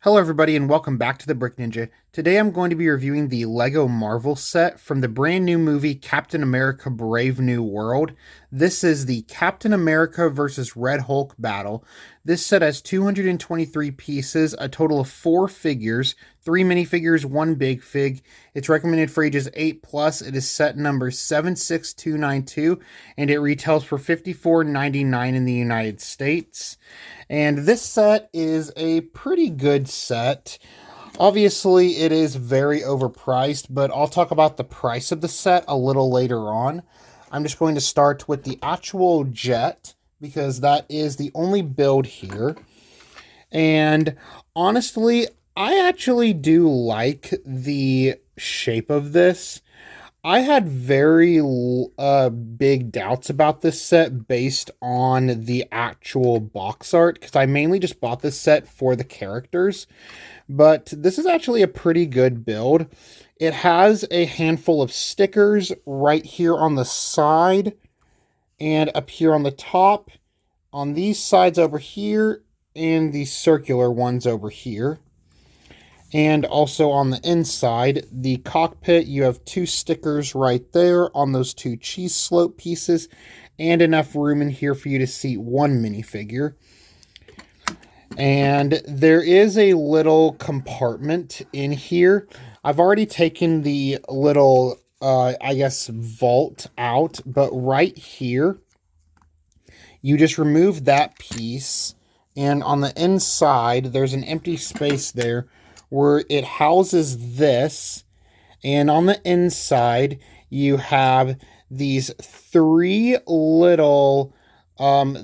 Hello everybody and welcome back to the Brick Ninja. Today I'm going to be reviewing the LEGO Marvel set from the brand new movie Captain America Brave New World. This is the Captain America vs. Red Hulk battle. This set has 223 pieces, a total of 4 figures, 3 minifigures, 1 big fig. It's recommended for ages 8 plus. It is set number 76292 and it retails for $54.99 in the United States. And this set is a pretty good set. Obviously, it is very overpriced, but I'll talk about the price of the set a little later on. I'm just going to start with the actual jet, because that is the only build here. And honestly, I actually do like the shape of this. I had very big doubts about this set based on the actual box art, because I mainly just bought this set for the characters. But this is actually a pretty good build. It has a handful of stickers right here on the side and up here on the top, on these sides over here, and the circular ones over here. And also on the inside, the cockpit, you have 2 stickers right there on those 2 cheese slope pieces, and enough room in here for you to seat 1 minifigure. And there is a little compartment in here. I've already taken the little, I guess, vault out, but right here, you just remove that piece, and on the inside, there's an empty space there where it houses this, and on the inside you have these 3 little,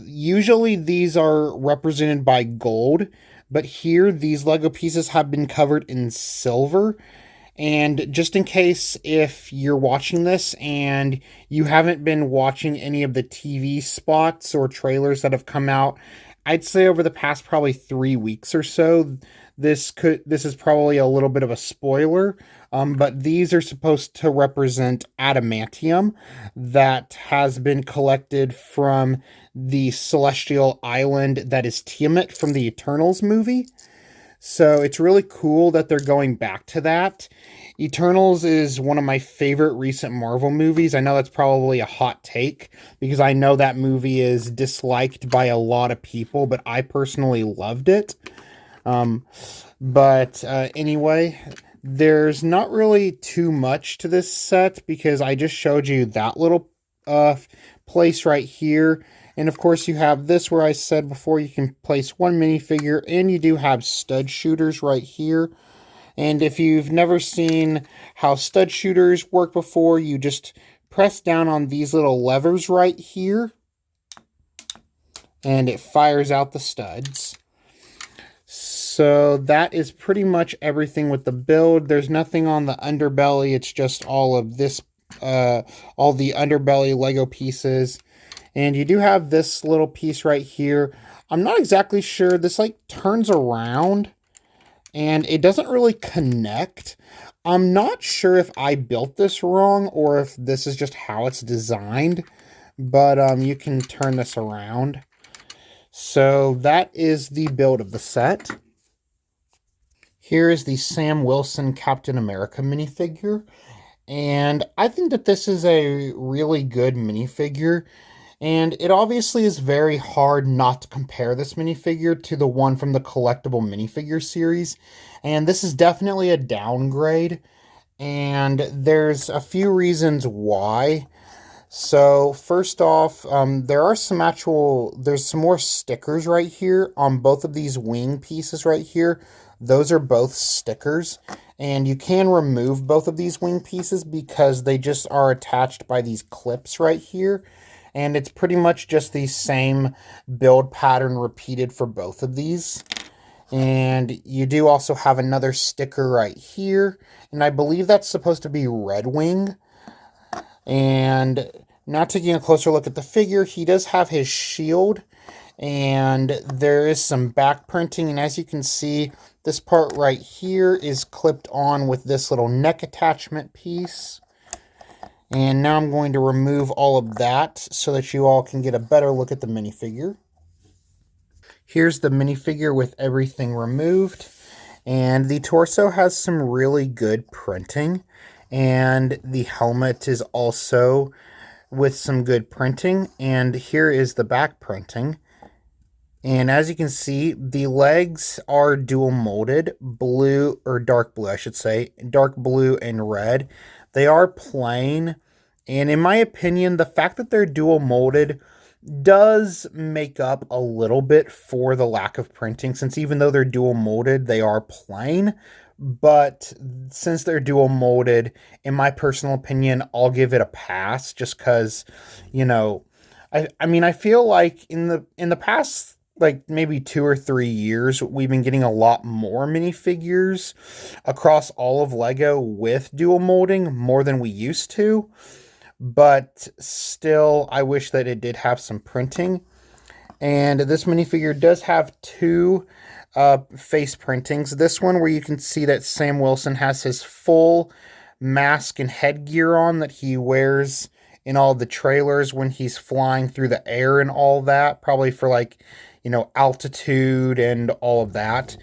usually these are represented by gold, but here these Lego pieces have been covered in silver. And just in case if you're watching this and you haven't been watching any of the TV spots or trailers that have come out, I'd say over the past probably 3 weeks or so, this is probably a little bit of a spoiler, but these are supposed to represent adamantium that has been collected from the celestial island that is Tiamat from the Eternals movie. So it's really cool that they're going back to that. Eternals is one of my favorite recent Marvel movies. I know that's probably a hot take, because I know that movie is disliked by a lot of people, but I personally loved it. Anyway, there's not really too much to this set, because I just showed you that little place right here. And of course you have this where I said before you can place 1 minifigure, and you do have stud shooters right here. And if you've never seen how stud shooters work before, you just press down on these little levers right here, and it fires out the studs. So that is pretty much everything with the build. There's nothing on the underbelly. It's just all of this, all the underbelly Lego pieces. And you do have this little piece right here. I'm not exactly sure. This like turns around and it doesn't really connect. I'm not sure if I built this wrong or if this is just how it's designed, but you can turn this around. So that is the build of the set. Here is the Sam Wilson Captain America minifigure, and I think that this is a really good minifigure, and it obviously is very hard not to compare this minifigure to the one from the collectible minifigure series, and this is definitely a downgrade, and there's a few reasons why. So first off, there's some more stickers right here on both of these wing pieces right here. Those are both stickers, and you can remove both of these wing pieces because they just are attached by these clips right here. And it's pretty much just the same build pattern repeated for both of these. And you do also have another sticker right here, and I believe that's supposed to be Red Wing. And now taking a closer look at the figure, he does have his shield, and there is some back printing, and as you can see, this part right here is clipped on with this little neck attachment piece. And now I'm going to remove all of that so that you all can get a better look at the minifigure. Here's the minifigure with everything removed. And the torso has some really good printing, and the helmet is also with some good printing. And here is the back printing. And as you can see, the legs are dual molded, blue, or dark blue, I should say, dark blue and red. They are plain. And in my opinion, the fact that they're dual molded does make up a little bit for the lack of printing, since even though they're dual molded, they are plain. But since they're dual molded, in my personal opinion, I'll give it a pass just because, you know, I mean, I feel like in the past, like maybe 2 or 3 years, we've been getting a lot more minifigures across all of Lego with dual molding more than we used to. But still, I wish that it did have some printing. And this minifigure does have two face printings. This one where you can see that Sam Wilson has his full mask and headgear on that he wears in all the trailers when he's flying through the air and all that, probably for like, you know, altitude and all of that.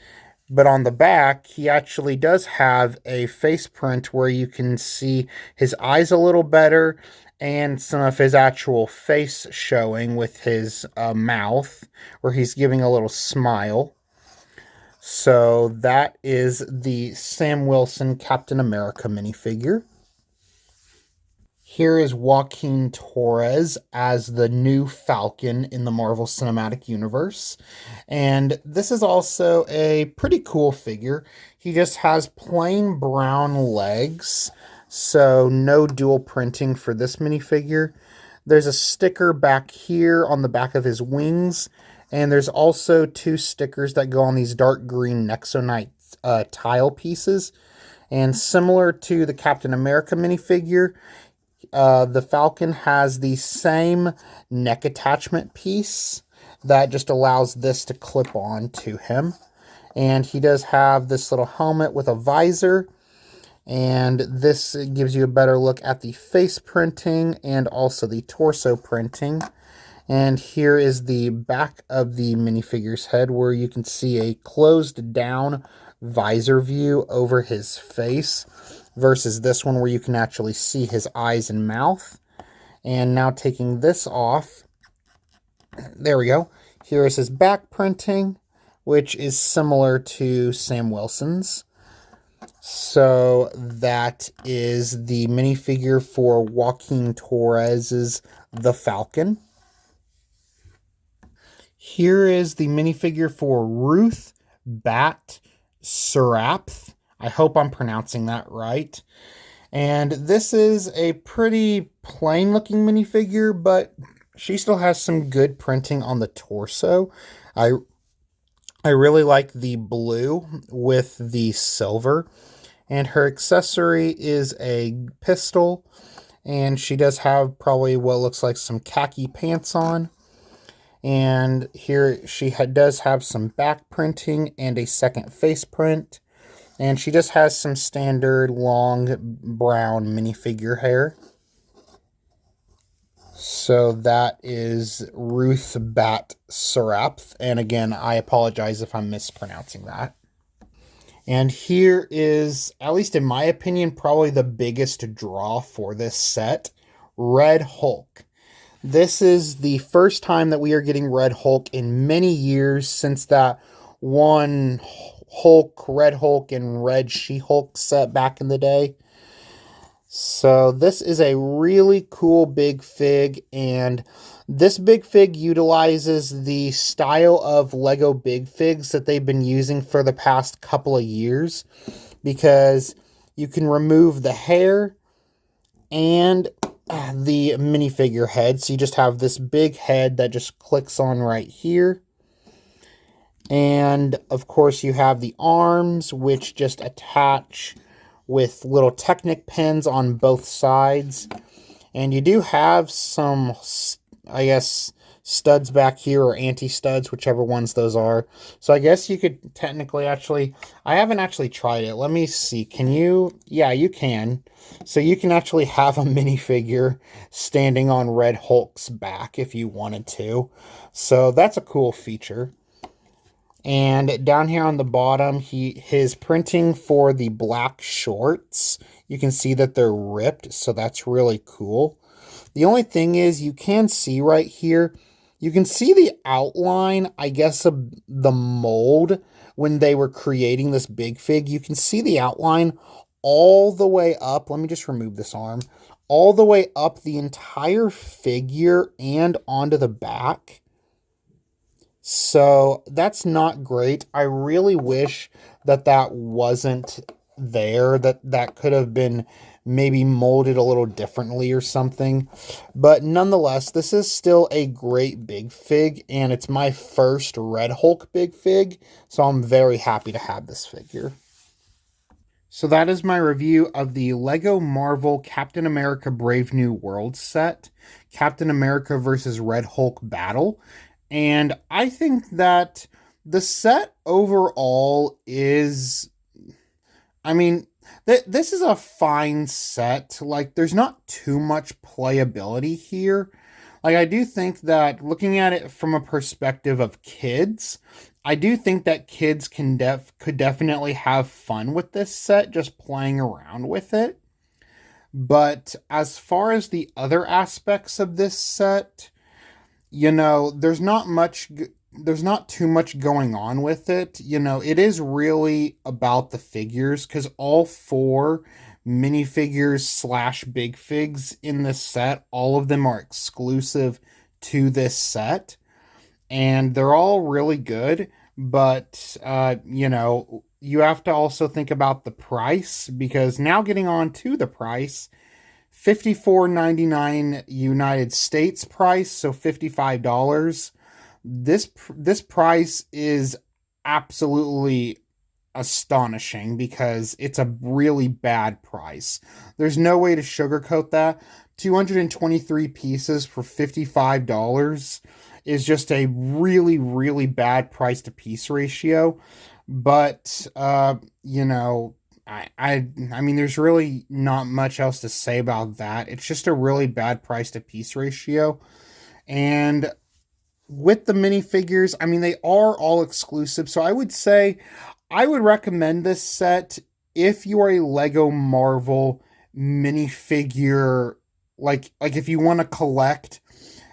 But on the back, he actually does have a face print where you can see his eyes a little better and some of his actual face showing with his mouth, where he's giving a little smile. So that is the Sam Wilson Captain America minifigure. Here is Joaquin Torres as the new Falcon in the Marvel Cinematic Universe. And this is also a pretty cool figure. He just has plain brown legs, so no dual printing for this minifigure. There's a sticker back here on the back of his wings, and there's also two stickers that go on these dark green Nexonite tile pieces. And similar to the Captain America minifigure, the Falcon has the same neck attachment piece that just allows this to clip on to him. And he does have this little helmet with a visor. And this gives you a better look at the face printing and also the torso printing. And here is the back of the minifigure's head, where you can see a closed down visor view over his face, versus this one where you can actually see his eyes and mouth. And now taking this off, there we go. Here is his back printing, which is similar to Sam Wilson's. So that is the minifigure for Joaquin Torres's The Falcon. Here is the minifigure for Ruth Bat-Seraph. I hope I'm pronouncing that right. And this is a pretty plain looking minifigure, but she still has some good printing on the torso. I really like the blue with the silver. And her accessory is a pistol. And she does have probably what looks like some khaki pants on. And here she does have some back printing and a second face print. And she just has some standard long brown minifigure hair. So that is Ruth Bat-Seraph. And again, I apologize if I'm mispronouncing that. And here is, at least in my opinion, probably the biggest draw for this set, Red Hulk. This is the first time that we are getting Red Hulk in many years, since that one Hulk, Red Hulk, and Red She-Hulk set back in the day. So this is a really cool big fig, and this big fig utilizes the style of Lego big figs that they've been using for the past couple of years, because you can remove the hair and the minifigure head. So you just have this big head that just clicks on right here. And of course you have the arms, which just attach with little Technic pins on both sides. And you do have some, I guess, studs back here, or anti-studs, whichever ones those are. So I guess you could technically actually, I haven't actually tried it. Let me see. Can you? Yeah, you can. So you can actually have a minifigure standing on Red Hulk's back if you wanted to. So that's a cool feature. And down here on the bottom, his printing for the black shorts, you can see that they're ripped, so that's really cool. The only thing is you can see right here, you can see the outline, I guess, of the mold when they were creating this big fig. You can see the outline all the way up. Let me just remove this arm. All the way up the entire figure and onto the back. So that's not great. I really wish that that wasn't there, that could have been maybe molded a little differently or something. But nonetheless, this is still a great big fig, and it's my first Red Hulk big fig, so I'm very happy to have this figure. So that is my review of the Lego Marvel Captain America Brave New World set, Captain America versus Red Hulk Battle. And I think that the set overall is, I mean, this is a fine set. Like, there's not too much playability here. Like, I do think that looking at it from a perspective of kids, I do think that kids could definitely have fun with this set, just playing around with it. But as far as the other aspects of this set, there's not too much going on with it. It is really about the figures, because all 4 minifigures / big figs in this set, all of them are exclusive to this set, and they're all really good. But you have to also think about the price, because now getting on to the price, $54.99 United States price, so $55. This price is absolutely astonishing, because it's a really bad price. There's no way to sugarcoat that. 223 pieces for $55 is just a really, really bad price to piece ratio. But I mean, there's really not much else to say about that. It's just a really bad price to piece ratio. And with the minifigures, I mean, they are all exclusive. So I would say I would recommend this set if you are a Lego Marvel minifigure, like if you want to collect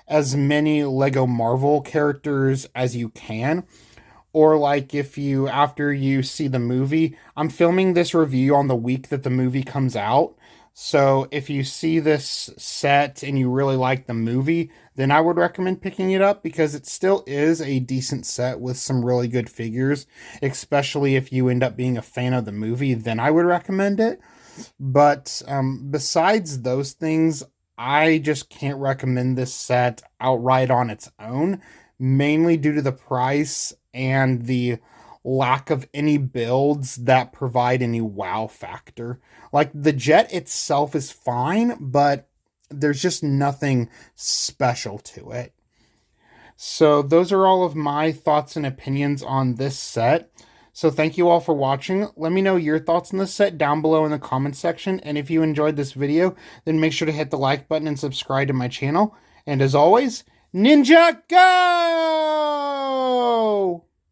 as many Lego Marvel characters as you can. Or like if you, after you see the movie, I'm filming this review on the week that the movie comes out. So if you see this set and you really like the movie, then I would recommend picking it up, because it still is a decent set with some really good figures, especially if you end up being a fan of the movie, then I would recommend it. But besides those things, I just can't recommend this set outright on its own, mainly due to the price and the lack of any builds that provide any wow factor. Like, the jet itself is fine, but there's just nothing special to it. So those are all of my thoughts and opinions on this set. So thank you all for watching. Let me know your thoughts on this set down below in the comments section. And if you enjoyed this video, then make sure to hit the like button and subscribe to my channel. And as always, Ninja Go!